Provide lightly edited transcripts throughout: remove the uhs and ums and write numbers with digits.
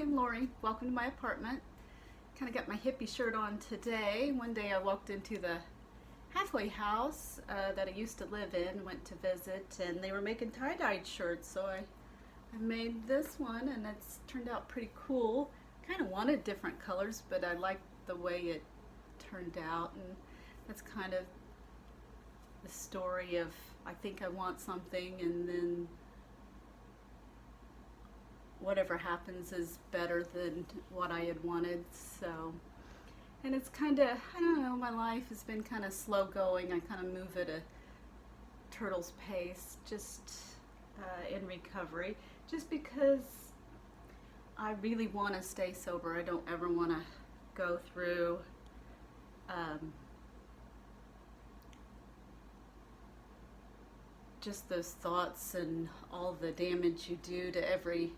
I'm Lori. Welcome to my apartment. Kind of got my hippie shirt on today. One day I walked into the halfway house that I used to live in, went to visit, and they were making tie-dyed shirts, so I made this one, and it's turned out pretty cool. Kind of wanted different colors, but I liked the way it turned out, and that's kind of the story of I think I want something, and then whatever happens is better than what I had wanted. So, and it's kind of, I don't know, my life has been kind of slow going. I kind of move at a turtle's pace, just in recovery, just because I really want to stay sober. I don't ever want to go through just those thoughts and all the damage you do to every,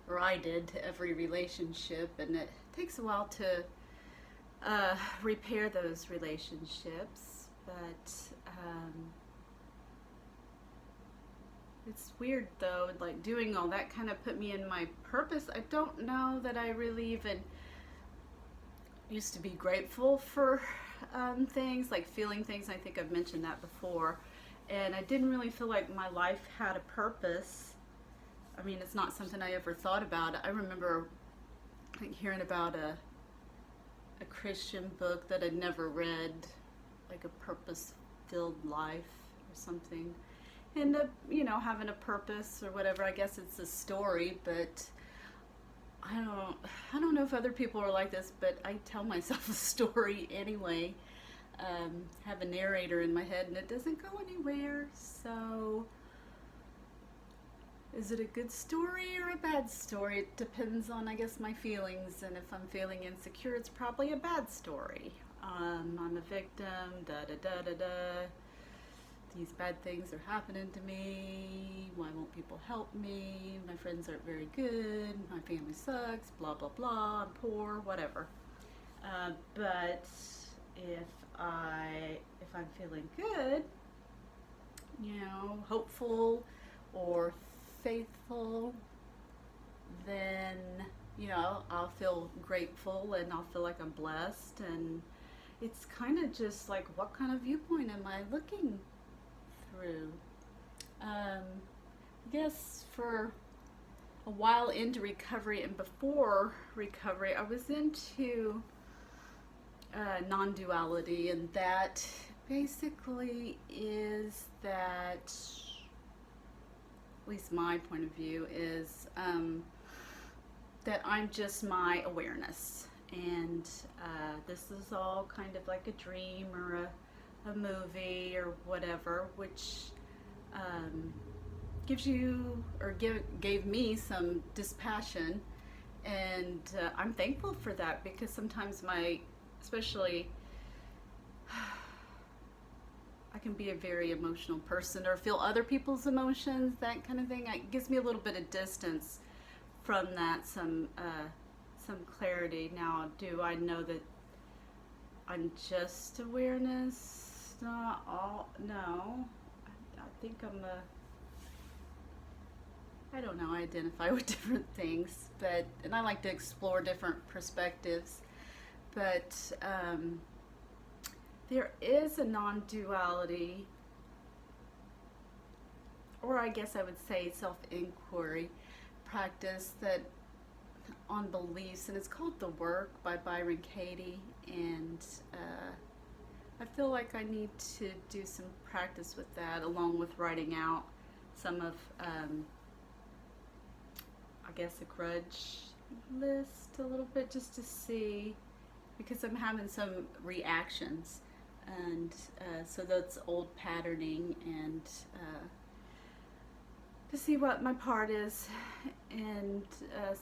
or I did, to every relationship, and it takes a while to repair those relationships, but it's weird though, like doing all that kind of put me in my purpose. I don't know that I really even used to be grateful for things, like feeling things. I think I've mentioned that before, and I didn't really feel like my life had a purpose. I mean, it's not something I ever thought about. I remember like hearing about a Christian book that I'd never read, like A Purpose-Filled Life or something. And you know, having a purpose or whatever. I guess it's a story, but I don't know if other people are like this, but I tell myself a story anyway. Have a narrator in my head, and it doesn't go anywhere. So, is it a good story or a bad story? It depends on, I guess, my feelings. And if I'm feeling insecure, it's probably a bad story. I'm a victim. Da da da da da. These bad things are happening to me. Why won't people help me? My friends aren't very good. My family sucks. Blah blah blah. I'm poor. Whatever. But if I'm feeling good, you know, hopeful or faithful, then you know I'll feel grateful and I'll feel like I'm blessed. And it's kind of just like, what kind of viewpoint am I looking through? I guess for a while into recovery and before recovery, I was into non-duality, and that basically is that, at least my point of view, is that I'm just my awareness, and this is all kind of like a dream or a movie or whatever, which gives you, or gave me some dispassion, and I'm thankful for that, because sometimes especially I can be a very emotional person or feel other people's emotions, that kind of thing. It gives me a little bit of distance from that, some clarity. Now, do I know that I'm just awareness? Not all, no. I think I don't know, I identify with different things, and I like to explore different perspectives, but there is a non-duality, or I guess I would say self-inquiry practice that on beliefs, and it's called The Work by Byron Katie, and I feel like I need to do some practice with that, along with writing out some of I guess a grudge list a little bit, just to see, because I'm having some reactions, and so that's old patterning, and to see what my part is in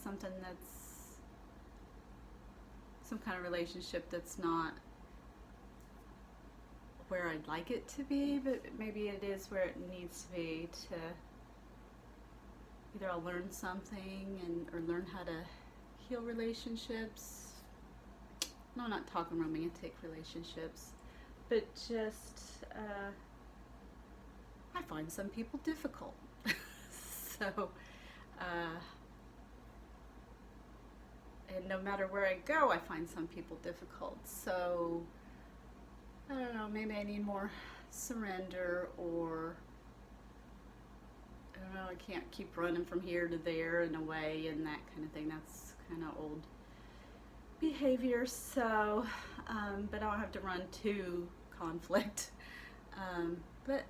something that's some kind of relationship that's not where I'd like it to be, but maybe it is where it needs to be. To either I'll learn something or learn how to heal relationships. No, I'm not talking romantic relationships, but just I find some people difficult. So and no matter where I go, I find some people difficult. So I don't know, maybe I need more surrender, or I don't know, I can't keep running from here to there and away and that kind of thing. That's kind of old behavior. So, but I don't have to run to conflict. But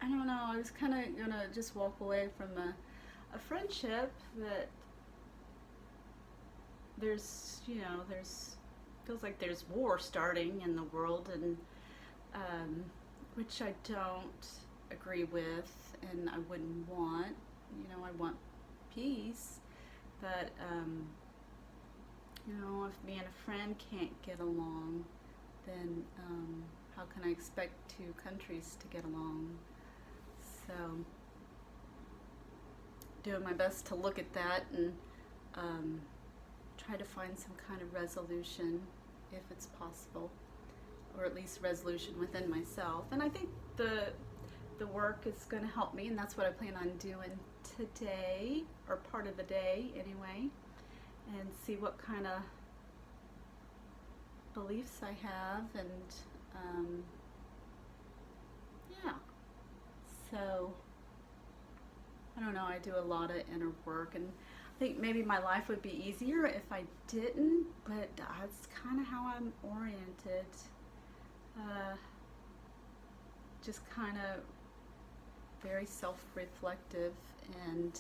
I don't know, I was kind of gonna just walk away from a friendship that there's, feels like there's war starting in the world, and which I don't agree with, and I wouldn't want. I want peace, but if me and a friend can't get along, then how can I expect two countries to get along? So, doing my best to look at that and try to find some kind of resolution if it's possible, or at least resolution within myself. And I think the work is going to help me, and that's what I plan on doing today, or part of the day anyway, and see what kind of beliefs I have, and yeah. So I don't know, I do a lot of inner work, and I think maybe my life would be easier if I didn't, but that's kind of how I'm oriented. Just kind of very self-reflective, and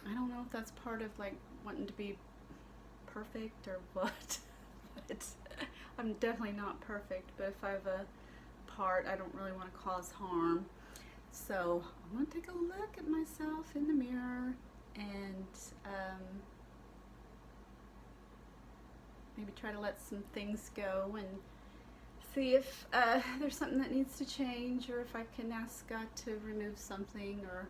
I don't know if that's part of like wanting to be perfect or what, but I'm definitely not perfect. But if I have a part, I don't really want to cause harm. So I'm going to take a look at myself in the mirror, and maybe try to let some things go, and see if there's something that needs to change, or if I can ask God to remove something, or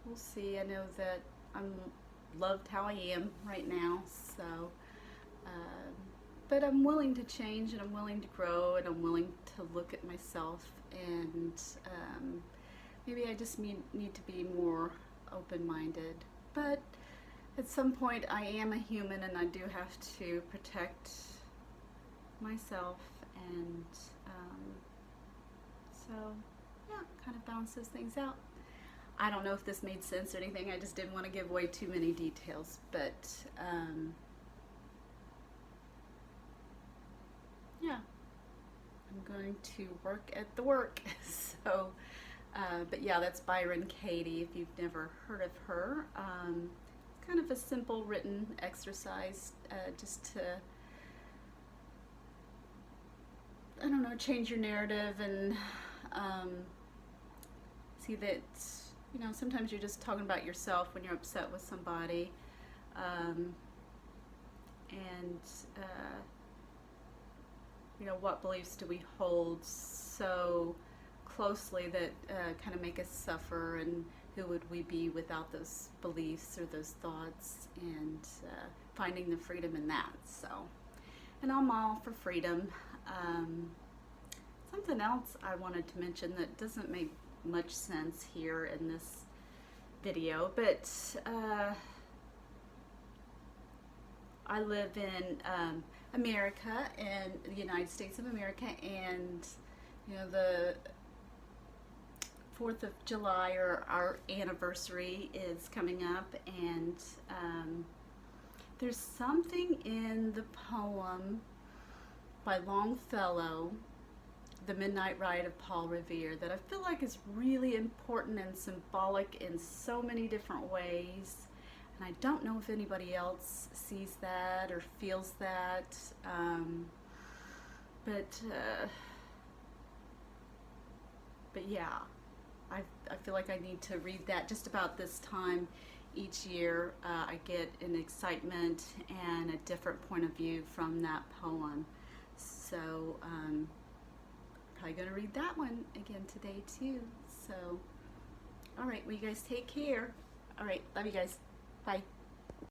we'll see. I know that I'm loved how I am right now, so but I'm willing to change, and I'm willing to grow, and I'm willing to look at myself, and maybe I just need to be more open-minded. But at some point I am a human, and I do have to protect myself, and so yeah, kind of balances things out. I don't know if this made sense or anything. I just didn't want to give away too many details, but yeah, I'm going to work at the work. So, but yeah, that's Byron Katie, if you've never heard of her. Kind of a simple written exercise, just to, I don't know, change your narrative, and see that, sometimes you're just talking about yourself when you're upset with somebody, and what beliefs do we hold so closely that kind of make us suffer, and who would we be without those beliefs or those thoughts, and finding the freedom in that. So, and I'm all for freedom. Something else I wanted to mention that doesn't make much sense here in this video, but I live in America, and the United States of America, and the 4th of July, or our anniversary, is coming up, and there's something in the poem by Longfellow, The Midnight Ride of Paul Revere, that I feel like is really important and symbolic in so many different ways. And I don't know if anybody else sees that or feels that, but yeah, I feel like I need to read that just about this time each year. I get an excitement and a different point of view from that poem. So probably going to read that one again today too. So, all right, well, you guys take care. All right, love you guys. Bye.